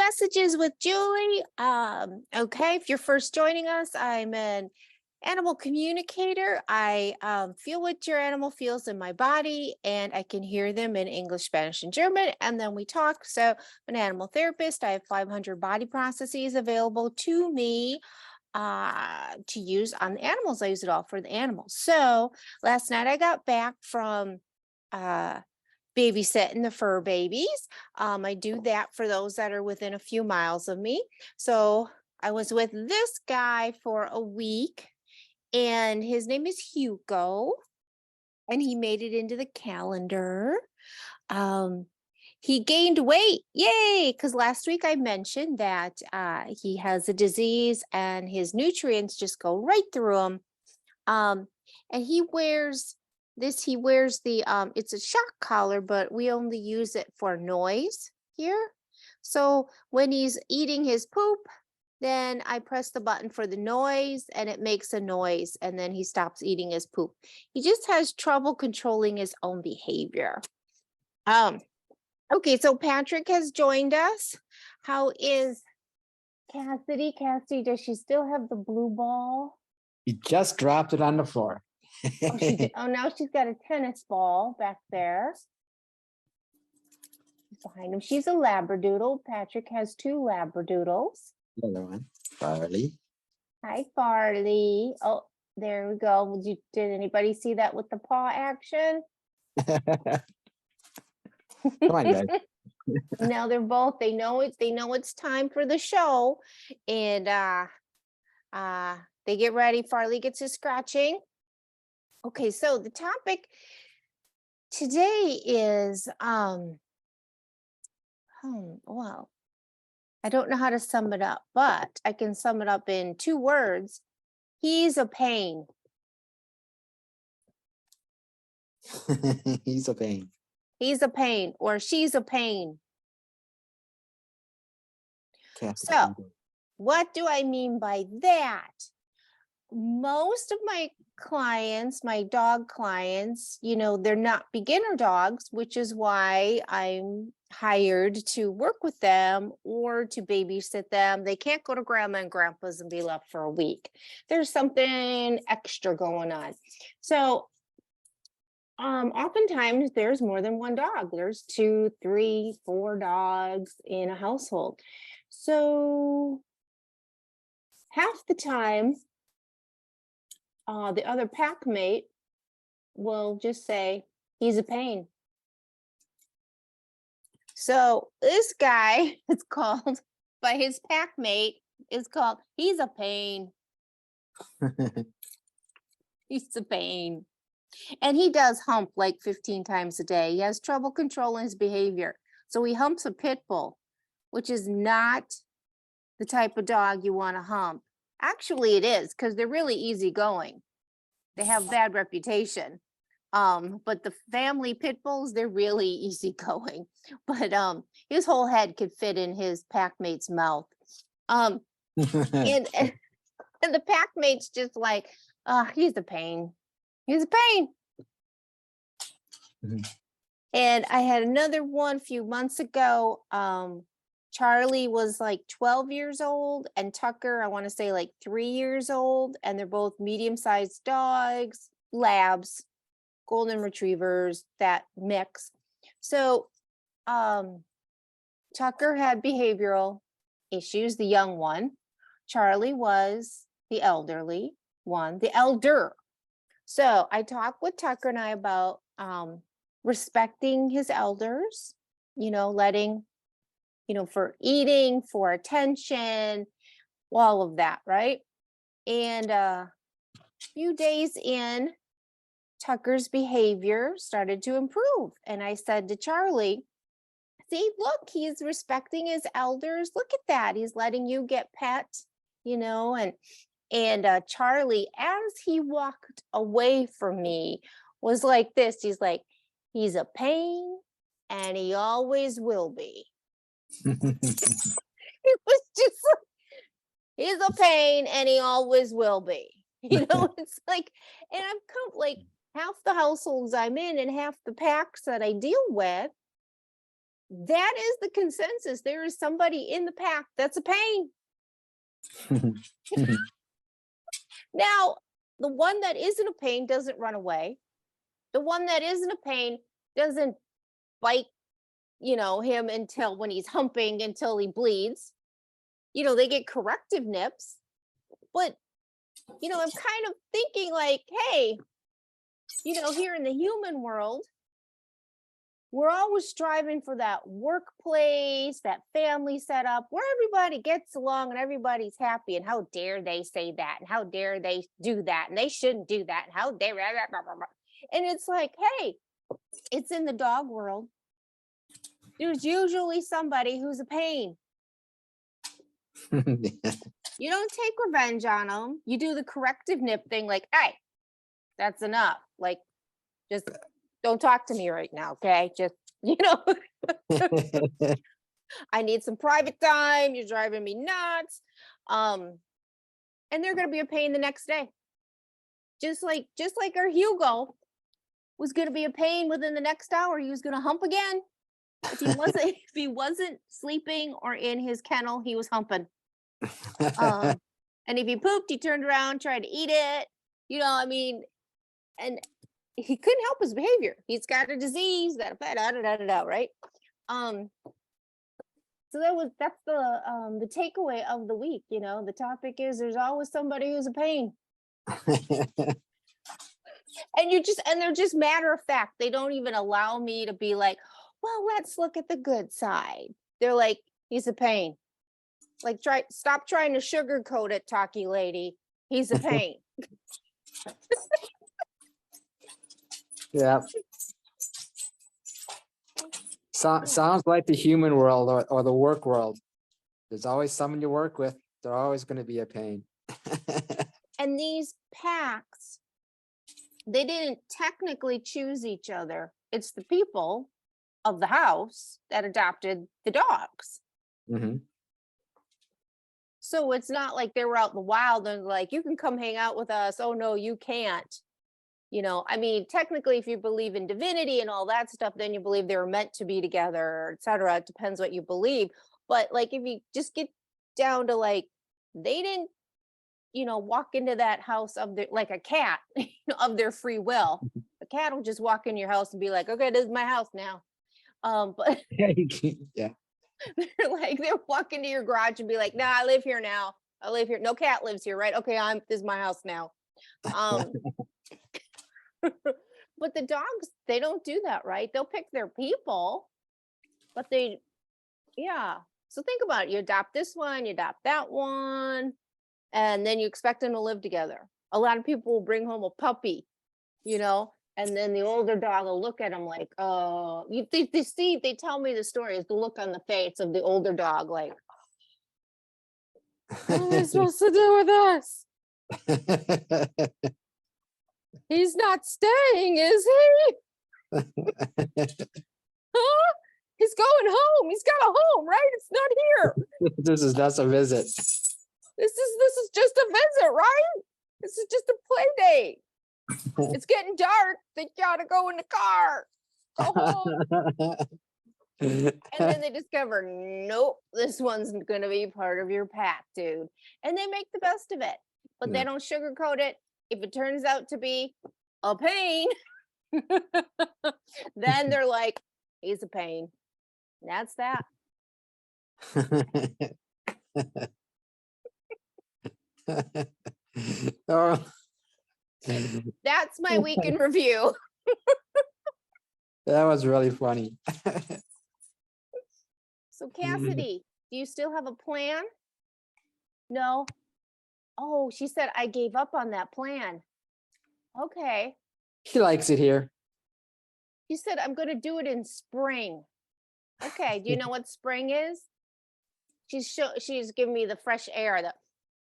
Messages with Julie. Okay, if you're first joining us, I'm an animal communicator. I feel what your animal feels in my body, and I can hear them in English, Spanish, and German, and then we talk. So I'm an animal therapist. I have 500 body processes available to me to use on the animals. I use it all for the animals. So last night I got back from babysitting the fur babies. I do that for those that are within a few miles of me. So I was with this guy for a week, and his name is Hugo, and he made it into the calendar. He gained weight, yay! Because last week I mentioned that he has a disease and his nutrients just go right through him. And he wears the it's a shock collar, but we only use it for noise here. So when he's eating his poop, then I press the button for the noise and it makes a noise, and then he stops eating his poop. He just has trouble controlling his own behavior. Okay, so Patrick has joined us. How is Cassidy? Cassidy, does she still have the blue ball? You just dropped it on the floor. Oh, now she's got a tennis ball back there behind him. She's a Labradoodle. Patrick has two Labradoodles. Another one, Farley. Hi, Farley. Oh, there we go. Did anybody see that with the paw action? Come on, guys. Now they're both, they know it's time for the show, and they get ready. Farley gets his scratching. Okay, so the topic today is well, I don't know how to sum it up, but I can sum it up in 2 words. He's a pain. He's a pain. He's a pain, or she's a pain. So what do I mean by that? Most of my clients, my dog clients, they're not beginner dogs, which is why I'm hired to work with them or to babysit them. They can't go to grandma and grandpa's and be left for a week. There's something extra going on. So oftentimes there's more than one dog. There's 2, 3, 4 dogs in a household. So half the time, the other pack mate will just say, he's a pain. So this guy is called by his pack mate is called, he's a pain. He's a pain. And he does hump like 15 times a day. He has trouble controlling his behavior. So he humps a pit bull, which is not the type of dog you want to hump. Actually, it is, because they're really easygoing. They have bad reputation. But the family pit bulls, they're really easygoing. But his whole head could fit in his pack mate's mouth. And the pack mate's just like, he's a pain. He's a pain. Mm-hmm. And I had another one a few months ago. Charlie was like 12 years old, and Tucker, I want to say like 3 years old, and they're both medium-sized dogs, labs, golden retrievers, that mix. So Tucker had behavioral issues, the young one. Charlie was the elderly one, the elder. So I talked with Tucker and I about respecting his elders, letting, for eating, for attention, all of that, right? And a few days in, Tucker's behavior started to improve. And I said to Charlie, see, look, he's respecting his elders. Look at that. He's letting you get pet, and Charlie, as he walked away from me, was like this. He's like, he's a pain and he always will be. It was just like, he's a pain and he always will be. It's like, and I've come like half the households I'm in and half the packs that I deal with, that is the consensus. There is somebody in the pack that's a pain. Now, the one that isn't a pain doesn't run away. The one that isn't a pain doesn't bite, him until when he's humping until he bleeds. They get corrective nips. But, I'm kind of thinking like, hey, here in the human world, we're always striving for that workplace, that family setup where everybody gets along and everybody's happy. And how dare they say that? And how dare they do that? And they shouldn't do that. And how dare, blah, blah, blah, blah. And it's like, hey, it's in the dog world. There's usually somebody who's a pain. You don't take revenge on them. You do the corrective nip thing like, hey, that's enough. Like, just don't talk to me right now, okay? Just, I need some private time. You're driving me nuts. And they're going to be a pain the next day. Just like our Hugo was going to be a pain within the next hour. He was going to hump again. If he wasn't sleeping or in his kennel, he was humping. And if he pooped, he turned around, tried to eat it. And he couldn't help his behavior. He's got a disease, got a right? So that's the takeaway of the week. The topic is there's always somebody who's a pain. And they're just matter of fact. They don't even allow me to be like, well, let's look at the good side. They're like, he's a pain. Like, stop trying to sugarcoat it, talkie lady. He's a pain. Yeah. Sounds like the human world or the work world. There's always someone you work with. They're always going to be a pain. And these packs, they didn't technically choose each other. It's the people of the house that adopted the dogs. Mm-hmm. So it's not like they were out in the wild and like, you can come hang out with us. Oh, no, you can't. Technically, if you believe in divinity and all that stuff, then you believe they were meant to be together, etc. It depends what you believe. But like, if you just get down to like, they didn't, walk into that house like a cat, of their free will. A cat will just walk in your house and be like, okay, this is my house now. But yeah. they'll walk into your garage and be like, nah, I live here now. I live here. No cat lives here, right? Okay, this is my house now. But the dogs, they don't do that, right? They'll pick their people, but so think about it. You adopt this one, you adopt that one, and then you expect them to live together. A lot of people will bring home a puppy, and then the older dog will look at them like, they tell me the story is the look on the face of the older dog, like, what am I supposed to do with this? He's not staying, is he? Huh? He's going home. He's got a home, right? It's not here. That's a visit. This is just a visit, right? This is just a play date. It's getting dark. They gotta go in the car. Go home. And then they discover, nope, this one's gonna be part of your pack, dude. And they make the best of it, but they don't sugarcoat it. If it turns out to be a pain, then they're like, he's a pain. And that's that. Oh. That's my week in review. That was really funny. So Cassidy, do you still have a plan? No. Oh, she said I gave up on that plan. Okay. He likes it here. She said I'm going to do it in spring. Okay. Do you know what spring is? She's giving me the fresh air that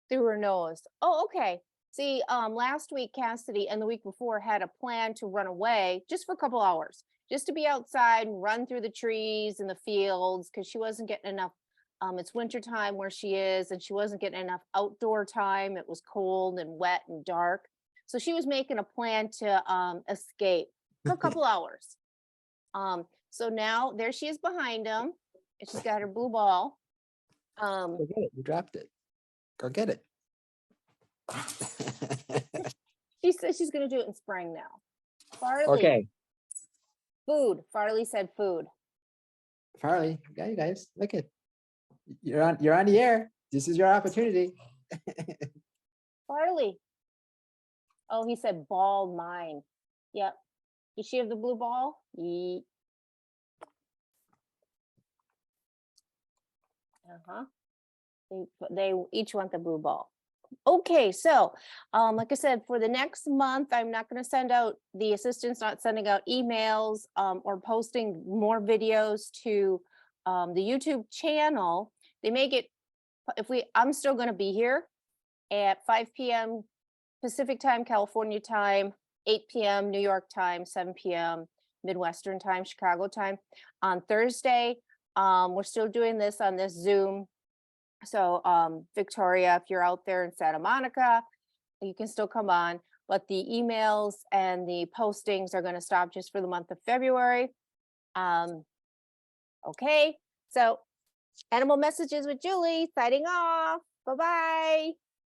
through her nose. Oh, okay. See, last week Cassidy and the week before had a plan to run away just for a couple hours, just to be outside and run through the trees and the fields, because she wasn't getting enough. It's winter time where she is, and she wasn't getting enough outdoor time. It was cold and wet and dark. So she was making a plan to escape for a couple hours. So now there she is behind him, and she's got her blue ball. Go get it. You dropped it. Go get it. She says she's gonna do it in spring now. Farley, Okay, food. Farley said food. Farley, yeah, you guys, look at, you're on the air. This is your opportunity. Farley. Oh, he said ball mine. Yep. Does she have the blue ball? Uh-huh. They each want the blue ball. Okay, so like I said, for the next month, I'm not going to send out, the assistant's not sending out emails or posting more videos to the YouTube channel. They make it, I'm still going to be here at 5 p.m. Pacific time, California time, 8 p.m. New York time, 7 p.m. Midwestern time, Chicago time on Thursday. We're still doing this on this Zoom. So Victoria, if you're out there in Santa Monica, you can still come on, but the emails and the postings are going to stop just for the month of February. Okay, so Animal Messages with Julie signing off. Bye-bye.